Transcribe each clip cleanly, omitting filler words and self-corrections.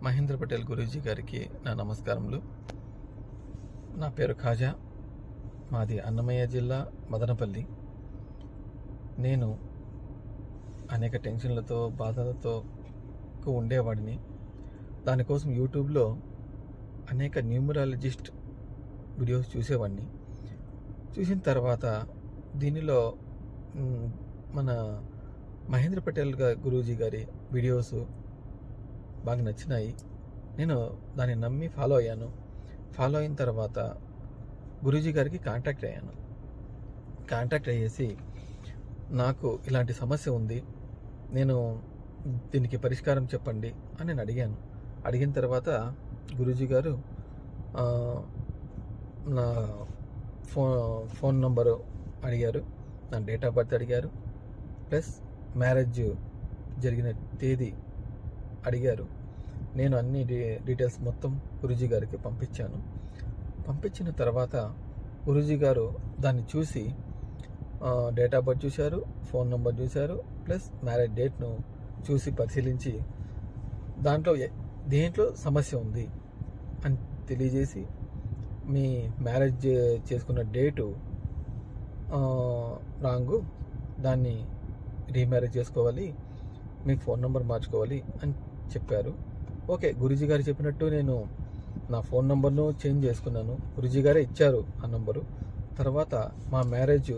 మహేంద్ర పటేల్ గురూజీ గారికి నా నమస్కారములు. నా పేరు ఖాజా, మాది అన్నమయ్య జిల్లా మదనపల్లి. నేను అనేక టెన్షన్లతో బాధలతో ఉండేవాడిని. దానికోసం యూట్యూబ్లో అనేక న్యూమరాలజిస్ట్ వీడియోస్ చూసేవాడిని. చూసిన తర్వాత దీనిలో మన మహేంద్ర పటేల్ గురూజీ గారి వీడియోస్ బాగా నచ్చినాయి. నేను దాన్ని నమ్మి ఫాలో అయ్యాను. ఫాలో అయిన తర్వాత గురూజీ గారికి కాంటాక్ట్ అయ్యాను. కాంటాక్ట్ అయ్యేసి నాకు ఇలాంటి సమస్య ఉంది, నేను దీనికి పరిష్కారం చెప్పండి అని నేను అడిగాను. అడిగిన తర్వాత గురూజీ గారు నా ఫోన్ నంబరు అడిగారు, నా డేట్ ఆఫ్ బర్త్ అడిగారు, ప్లస్ మ్యారేజ్ జరిగిన తేదీ అడిగారు. నేను అన్ని డీటెయిల్స్ మొత్తం గురూజీ గారికి పంపించాను. పంపించిన తర్వాత గురూజీ గారు దాన్ని చూసి డేట్ ఆఫ్ బర్త్ చూశారు, ఫోన్ నెంబర్ చూశారు, ప్లస్ మ్యారేజ్ డేట్ను చూసి పరిశీలించి దేంట్లో సమస్య ఉంది అని తెలియజేసి, మీ మ్యారేజ్ చేసుకున్న డేటు రాంగు, దాన్ని రీమ్యారేజ్ చేసుకోవాలి, మీ ఫోన్ నెంబర్ మార్చుకోవాలి అని చెప్పారు. ఓకే, గురూజీ గారు చెప్పినట్టు నేను నా ఫోన్ నెంబర్ను చేంజ్ చేసుకున్నాను. గురూజీ గారే ఇచ్చారు ఆ నెంబరు. తర్వాత మా మ్యారేజ్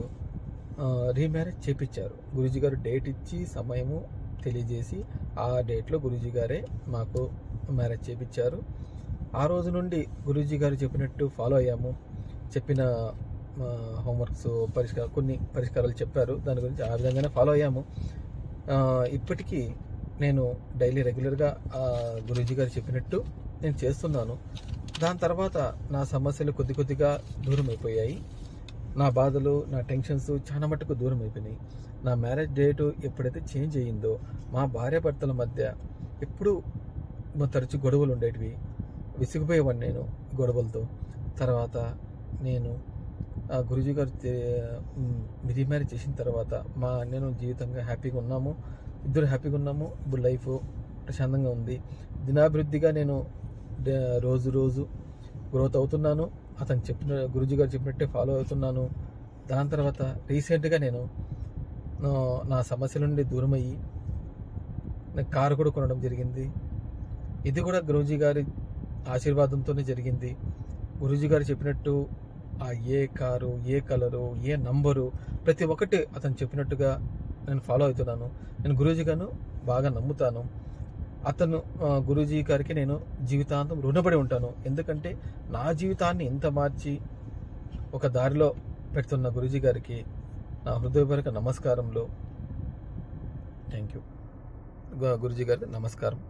రీమ్యారేజ్ చేపించారు. గురూజీ గారు డేట్ ఇచ్చి సమయము తెలియజేసి ఆ డేట్లో గురూజీ గారే మాకు మ్యారేజ్ చేపించారు. ఆ రోజు నుండి గురూజీ గారు చెప్పినట్టు ఫాలో అయ్యాము. చెప్పిన హోంవర్క్స్ కొన్ని పరిష్కారాలు చెప్పారు, దాని గురించి ఆ విధంగానే ఫాలో అయ్యాము. ఇప్పటికీ నేను డైలీ రెగ్యులర్గా గురూజీ గారు చెప్పినట్టు నేను చేస్తున్నాను. దాని తర్వాత నా సమస్యలు కొద్దిగా దూరం అయిపోయాయి. నా బాధలు, నా టెన్షన్స్ చాలా మట్టుకు దూరం అయిపోయినాయి. నా మ్యారేజ్ డేటు ఎప్పుడైతే చేంజ్ అయ్యిందో మా భార్యాభర్తల మధ్య ఎప్పుడూ తరచు గొడవలు ఉండేటివి. విసిగిపోయేవాడిని నేను గొడవలతో. తర్వాత నేను గురూజీ గారు రీమ్యారేజ్ చేసిన తర్వాత నేను జీవితంగా హ్యాపీగా ఉన్నాము, ఇద్దరు హ్యాపీగా ఉన్నాము. ఇప్పుడు లైఫ్ ప్రశాంతంగా ఉంది. దినాభివృద్ధిగా నేను రోజు గ్రోత్ అవుతున్నాను. గురూజీ గారు చెప్పినట్టే ఫాలో అవుతున్నాను. దాని తర్వాత రీసెంట్గా నేను నా సమస్యల నుండి దూరమయ్యి నాకు కారు కూడా కొనడం జరిగింది. ఇది కూడా గురూజీ గారి ఆశీర్వాదంతోనే జరిగింది. గురూజీ గారు చెప్పినట్టు ఏ కారు, ఏ కలరు, ఏ నంబరు, ప్రతి ఒక్కటి అతను చెప్పినట్టుగా నేను ఫాలో అవుతున్నాను. నేను గురూజీ గారు బాగా నమ్ముతాను. గురూజీ గారికి నేను జీవితాంతం రుణపడి ఉంటాను. ఎందుకంటే నా జీవితాన్ని ఇంత మార్చి ఒక దారిలో పెడుతున్న గురూజీ గారికి నా హృదయపూర్వక నమస్కారములు. Thank you. గురూజీ గారికి నమస్కారం.